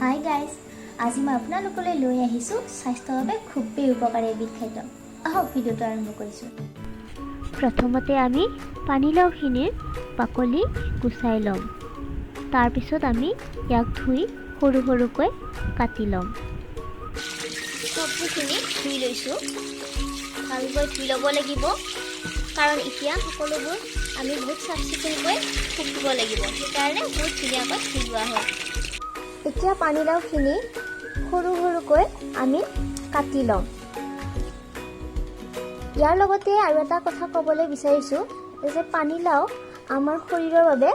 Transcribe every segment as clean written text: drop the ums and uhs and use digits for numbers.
Hi guys, আজি মই আপোনালোকলৈ লৈ আহিছোঁ স্বাস্থ্যৰ বাবে খুবেই উপকাৰী এবিধ খাদ্য। আহক ভিডিঅ'টো আৰম্ভ কৰিছোঁ। প্ৰথমতে আমি পানীলাওখিনিৰ বাকলি গুচাই ল'ম। তাৰপিছত আমি ইয়াক ধুই সৰু সৰুকৈ কাটি ল'ম। চব্জিখিনি ধুই লৈছোঁ। ভালকৈ ধুই ল'ব লাগিব, কাৰণ এতিয়া সকলোবোৰ আমি বহুত চাফ চিকুণকৈ টুকিব লাগিব, সেইকাৰণে বহুত ধুনীয়াকৈ ধুই লোৱা হয়। এতিয়া পানীলাওখিনি সৰু সৰুকৈ আমি কাটি ল'ম। ইয়াৰ লগতে আৰু এটা কথা ক'বলৈ বিচাৰিছোঁ যে পানীলাও আমাৰ শৰীৰৰ বাবে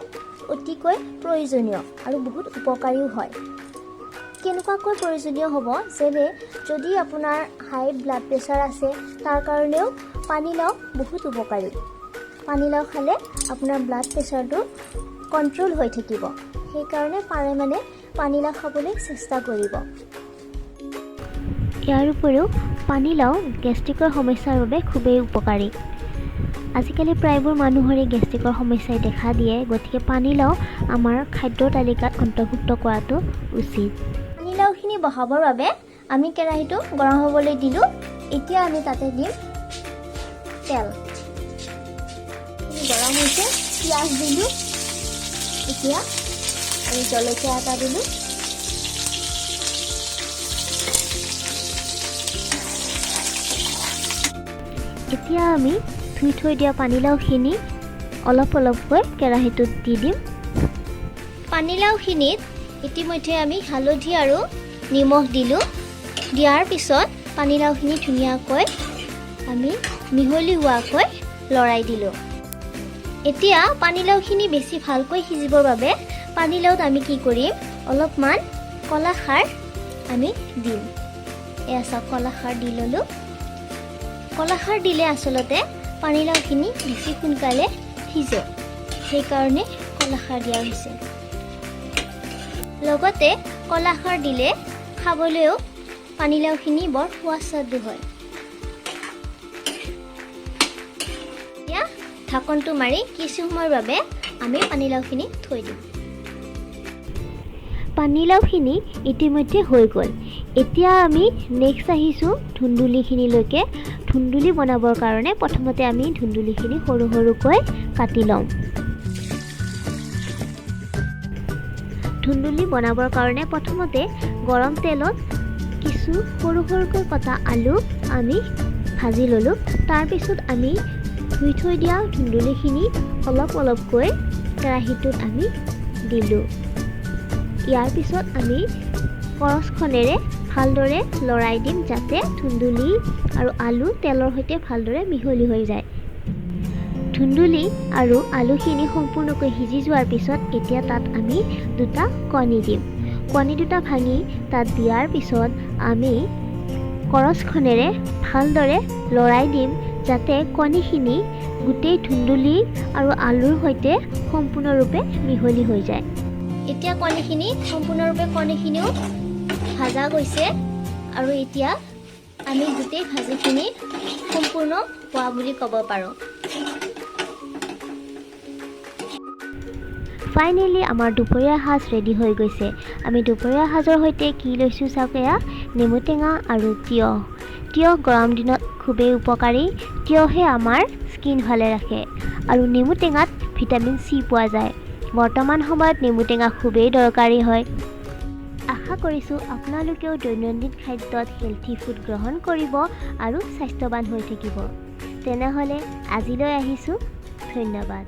অতিকৈ প্ৰয়োজনীয় আৰু বহুত উপকাৰীও হয়। কেনেকুৱাকৈ প্ৰয়োজনীয় হ'ব, যেনে যদি আপোনাৰ হাই ব্লাড প্ৰেছাৰ আছে তাৰ কাৰণেও পানীলাও বহুত উপকাৰী। পানীলাও খালে আপোনাৰ ব্লাড প্ৰেছাৰটো কণ্ট্ৰল হৈ থাকিব, সেইকাৰণে পাৰে মানে পানীলাও খাবলৈ চেষ্টা কৰিব। ইয়াৰ উপৰিও পানীলাও গেষ্ট্ৰিকৰ সমস্যাৰ বাবে খুবেই উপকাৰী। আজিকালি প্ৰায়বোৰ মানুহৰে গেষ্ট্ৰিকৰ সমস্যাই দেখা দিয়ে, গতিকে পানীলাও আমাৰ খাদ্যৰ তালিকাত অন্তৰ্ভুক্ত কৰাটো উচিত। পানীলাওখিনি বহাবৰ বাবে আমি কেৰাহীটো গৰম হ'বলৈ দিলোঁ। এতিয়া আমি তাতে দিম তেল। গৰম হৈছে, পিঁয়াজ দিলোঁ। এতিয়া আমি জলকীয়া এটা দিলোঁ। এতিয়া আমি ধুই থৈ দিয়া পানীলাওখিনি অলপ অলপকৈ কেৰাহীটোত দি দিম। পানীলাওখিনিত ইতিমধ্যে আমি হালধি আৰু নিমখ দিলোঁ। দিয়াৰ পিছত পানীলাওখিনি ধুনীয়াকৈ আমি মিহলি হোৱাকৈ লৰাই দিলোঁ। এতিয়া পানীলাওখিনি বেছি ভালকৈ সিজিবৰ বাবে পানীলাওত আমি কি কৰিম, অলপমান কলাখাৰ আমি দিম। এয়া চাওক, কলাখাৰ দি ল'লোঁ। কলাখাৰ দিলে আচলতে পানীলাওখিনি বেছি সোনকালে সিজে, সেইকাৰণে কলাখাৰ দিয়া হৈছে। লগতে কলাখাৰ দিলে খাবলৈও পানীলাওখিনি বৰ সুস্বাদু হয়। এতিয়া ঢাকনটো মাৰি কিছু সময়ৰ বাবে আমি পানীলাওখিনি থৈ দিম। পানীলাওখিনি ইতিমধ্যে হৈ গ'ল। এতিয়া আমি নেক্সট আহিছোঁ ধুন্দুলিখিনিলৈকে। ধুন্দুলি বনাবৰ কাৰণে প্ৰথমতে আমি ধুন্দুলিখিনি সৰু সৰুকৈ কাটি ল'ম। ধুন্দুলি বনাবৰ কাৰণে প্ৰথমতে গৰম তেলত কিছু সৰু সৰুকৈ কটা আলু আমি ভাজি ল'লোঁ। তাৰপিছত আমি ধুই থৈ দিয়া ধুন্দুলিখিনি অলপ অলপকৈ কেৰাহীটোত আমি দিলোঁ। ইয়াৰ পিছত আমি কৰচখনেৰে ভালদৰে লৰাই দিম, যাতে ধুন্দুলি আৰু আলু তেলৰ সৈতে ভালদৰে মিহলি হৈ যায়। ধুন্দুলি আৰু আলুখিনি সম্পূৰ্ণকৈ সিজি যোৱাৰ পিছত এতিয়া তাত আমি দুটা কণী দিম। কণী দুটা ভাঙি তাত দিয়াৰ পিছত আমি কৰচখনেৰে ভালদৰে লৰাই দিম, যাতে কণীখিনি গোটেই ধুন্দুলি আৰু আলুৰ সৈতে সম্পূৰ্ণৰূপে মিহলি হৈ যায়। এতিয়া কণীখিনিও ভাজা গৈছে, আৰু এতিয়া আমি গোটেই ভাজিখিনি সম্পূৰ্ণ হোৱা বুলি ক'ব পাৰোঁ। ফাইনেলি আমাৰ দুপৰীয়া সাজ ৰেডি হৈ গৈছে। আমি দুপৰীয়া সাজৰ সৈতে কি লৈছোঁ চাওক, এয়া নেমু টেঙা আৰু তিয়ঁহ। তিয়ঁহ গৰম দিনত খুবেই উপকাৰী। তিয়ঁহে আমাৰ স্কিন ভালে ৰাখে, আৰু নেমু টেঙাত ভিটামিন চি পোৱা যায়। বৰ্তমান সময়ত নেমু টেঙা খুবেই দৰকাৰী হয়। আশা কৰিছোঁ আপোনালোকেও দৈনন্দিন খাদ্যত হেল্থি ফুড গ্ৰহণ কৰিব আৰু স্বাস্থ্যৱান হৈ থাকিব। তেনেহ'লে আজিলৈ আহিছোঁ, ধন্যবাদ।